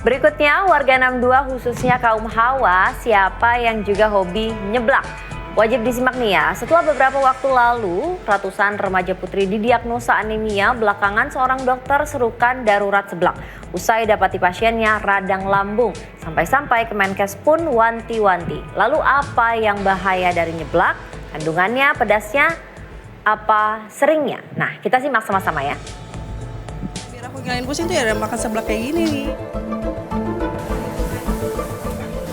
Berikutnya, warga 62 khususnya kaum hawa, siapa yang juga hobi nyeblak? Wajib disimak nih ya, setelah beberapa waktu lalu, ratusan remaja putri didiagnosa anemia, belakangan seorang dokter serukan darurat seblak. Usai dapati pasiennya radang lambung, sampai-sampai Kemenkes pun wanti-wanti. Lalu apa yang bahaya dari nyeblak? Kandungannya, pedasnya, apa seringnya? Nah, kita simak sama-sama ya. Biar aku ngilangin pusing tuh ya ada makan seblak kayak gini nih.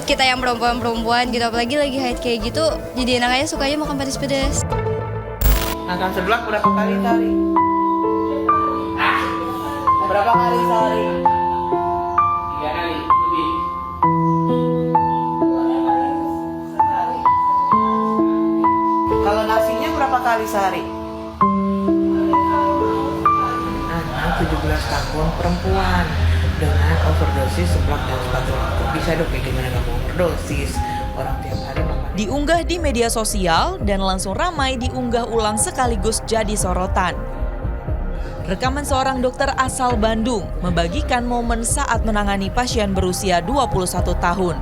Kita yang perempuan-perempuan gitu, apalagi lagi haid kayak gitu, jadi enak aja sukanya makan pedas-pedas. Makan seblak berapa kali sehari? Berapa kali sehari? 3 kali lebih. Kalau nasinya berapa kali sehari? Anak 17 tahun perempuan dengan overdosis seblak dan sepatu rokok. Bisa dong kayak gimana nggak mau overdosis? Orang tiap hari makan. Diunggah di media sosial dan langsung ramai diunggah ulang sekaligus jadi sorotan. Rekaman seorang dokter asal Bandung membagikan momen saat menangani pasien berusia 21 tahun.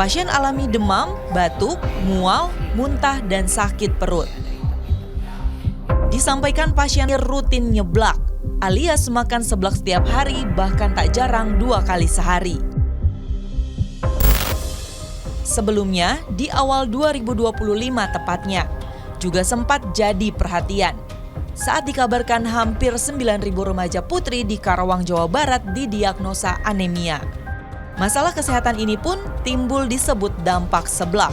Pasien alami demam, batuk, mual, muntah, dan sakit perut. Disampaikan pasien rutin nyeblak, alias makan seblak setiap hari, bahkan tak jarang 2 kali sehari. Sebelumnya, di awal 2025 tepatnya, juga sempat jadi perhatian saat dikabarkan hampir 9.000 remaja putri di Karawang, Jawa Barat didiagnosa anemia. Masalah kesehatan ini pun timbul disebut dampak seblak.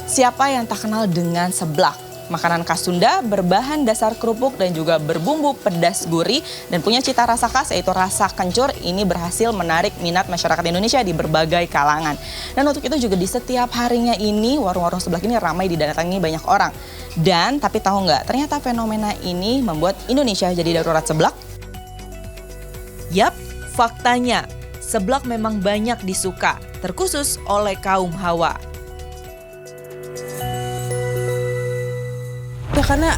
Siapa yang tak kenal dengan seblak? Makanan khas Sunda berbahan dasar kerupuk dan juga berbumbu pedas gurih dan punya cita rasa khas yaitu rasa kencur. Ini berhasil menarik minat masyarakat Indonesia di berbagai kalangan. Dan untuk itu juga di setiap harinya ini warung-warung seblak ini ramai didatangi banyak orang. Dan tapi tahu nggak, ternyata fenomena ini membuat Indonesia jadi darurat seblak? Yap, faktanya seblak memang banyak disuka, terkhusus oleh kaum hawa. Ya karena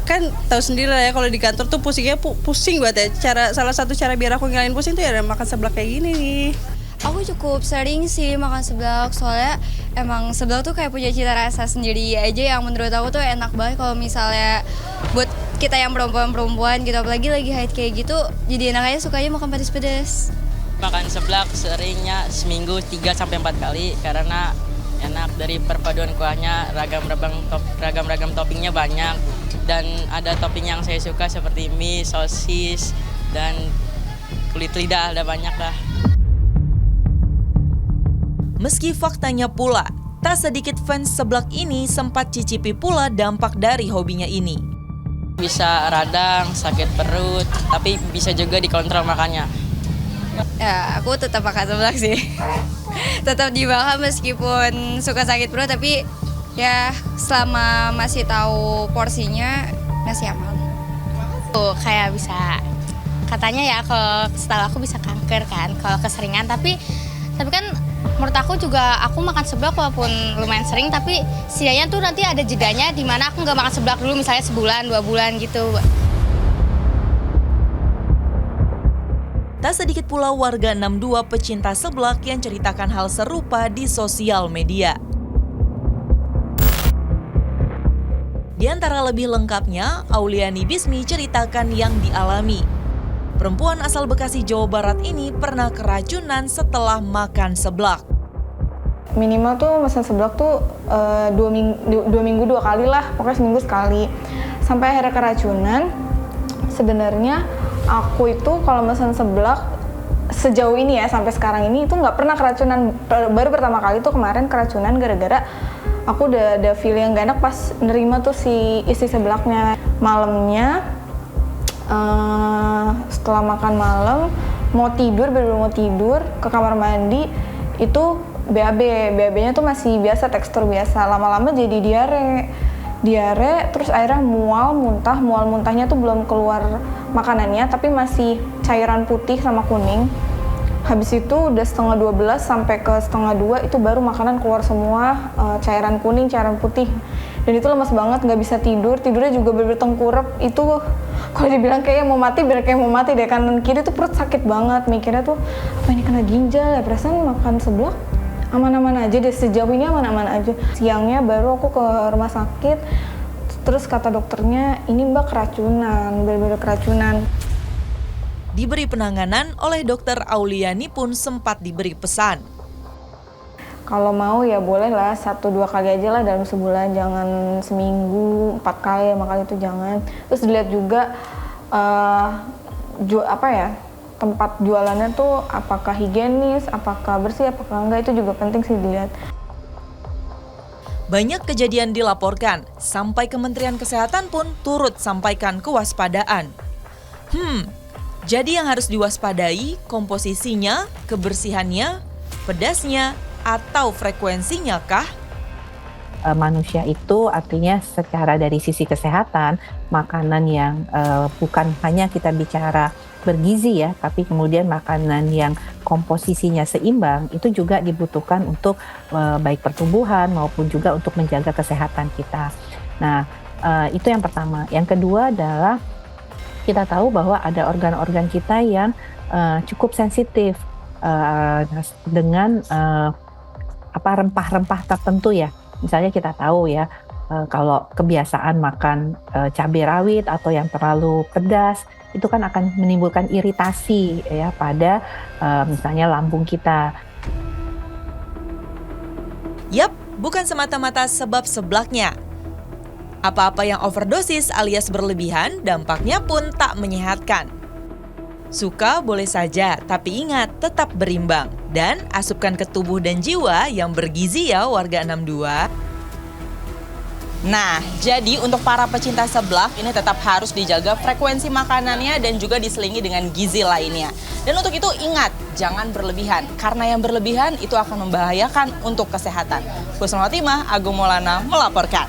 kan tahu sendiri lah ya kalau di kantor tuh pusingnya pusing banget ya. Salah satu cara biar aku ngilangin pusing tuh ya ada makan seblak kayak gini nih. Aku cukup sering sih makan seblak, soalnya emang seblak tuh kayak punya cita rasa sendiri aja yang menurut aku tuh enak banget kalau misalnya buat kita yang perempuan-perempuan gitu, apalagi lagi haid kayak gitu, jadi enak aja sukanya makan pedas-pedas. Makan seblak seringnya seminggu 3-4 kali karena enak dari perpaduan kuahnya, ragam-ragam toppingnya banyak, dan ada topping yang saya suka seperti mie, sosis, dan kulit lidah, ada banyak lah. Meski faktanya pula, tak sedikit fans seblak ini sempat cicipi pula dampak dari hobinya ini. Bisa radang, sakit perut, tapi bisa juga dikontrol makannya. Ya, aku tetap makan seblak sih. Tetap dimakan meskipun suka sakit perut, tapi ya selama masih tahu porsinya masih aman. Kayak bisa, katanya ya kalau setahu aku bisa kanker kan kalau keseringan, tapi kan menurut aku juga aku makan seblak walaupun lumayan sering, tapi setidaknya tuh nanti ada jedanya di mana aku nggak makan seblak dulu misalnya sebulan 2 bulan gitu. Tak sedikit pula warga 62 pecinta seblak yang ceritakan hal serupa di sosial media. Di antara lebih lengkapnya, Auliani Bismi ceritakan yang dialami. Perempuan asal Bekasi, Jawa Barat ini pernah keracunan setelah makan seblak. Minimal tuh pesan seblak tuh 2 minggu 2 kali lah, pokoknya seminggu sekali. Sampai akhirnya keracunan. Sebenarnya aku itu kalau pesan seblak sejauh ini ya sampai sekarang ini itu nggak pernah keracunan. Baru pertama kali tuh kemarin keracunan gara-gara aku udah ada feel yang gak enak pas nerima tuh si isi seblaknya. Malamnya setelah makan malam mau tidur, baru mau tidur ke kamar mandi itu BAB-nya tuh masih biasa, tekstur biasa. Lama-lama jadi diare, terus akhirnya muntahnya tuh belum keluar makanannya, tapi masih cairan putih sama kuning. Habis itu udah 11:30 sampai ke 11:30 itu baru makanan keluar semua, cairan kuning, cairan putih. Dan itu lemas banget, nggak bisa tidur, tidurnya juga bener-bener tengkurap. Itu kalau dibilang kayak mau mati, bener kayak mau mati deh. Kanan kiri tuh perut sakit banget, mikirnya tuh apa ini kena ginjal ya, perasaan makan seblak aman-aman aja deh, sejauh ini aman-aman aja. Siangnya baru aku ke rumah sakit, terus kata dokternya ini mbak keracunan, bener-bener keracunan. Diberi penanganan oleh dokter Auliani pun sempat diberi pesan. Kalau mau ya boleh lah 1-2 kali aja lah dalam sebulan, jangan seminggu 4 kali 5 kali itu jangan. Terus dilihat juga tempat jualannya tuh apakah higienis, apakah bersih, apakah enggak, itu juga penting sih dilihat. Banyak kejadian dilaporkan, sampai Kementerian Kesehatan pun turut sampaikan kewaspadaan. Jadi yang harus diwaspadai komposisinya, kebersihannya, pedasnya, atau frekuensinya kah? Manusia itu artinya secara dari sisi kesehatan, makanan yang bukan hanya kita bicara bergizi ya, tapi kemudian makanan yang komposisinya seimbang itu juga dibutuhkan untuk baik pertumbuhan maupun juga untuk menjaga kesehatan kita. Nah, itu yang pertama. Yang kedua adalah kita tahu bahwa ada organ-organ kita yang cukup sensitif dengan rempah-rempah tertentu ya. Misalnya kita tahu ya, kalau kebiasaan makan cabai rawit atau yang terlalu pedas, itu kan akan menimbulkan iritasi ya pada misalnya lambung kita. Yap, bukan semata-mata sebab seblaknya. Apa-apa yang overdosis alias berlebihan, dampaknya pun tak menyehatkan. Suka boleh saja, tapi ingat tetap berimbang. Dan asupkan ke tubuh dan jiwa yang bergizi ya warga 62. Nah, jadi untuk para pecinta seblak ini tetap harus dijaga frekuensi makanannya dan juga diselingi dengan gizi lainnya. Dan untuk itu ingat, jangan berlebihan. Karena yang berlebihan itu akan membahayakan untuk kesehatan. Husnul Khotimah, Agung Maulana melaporkan.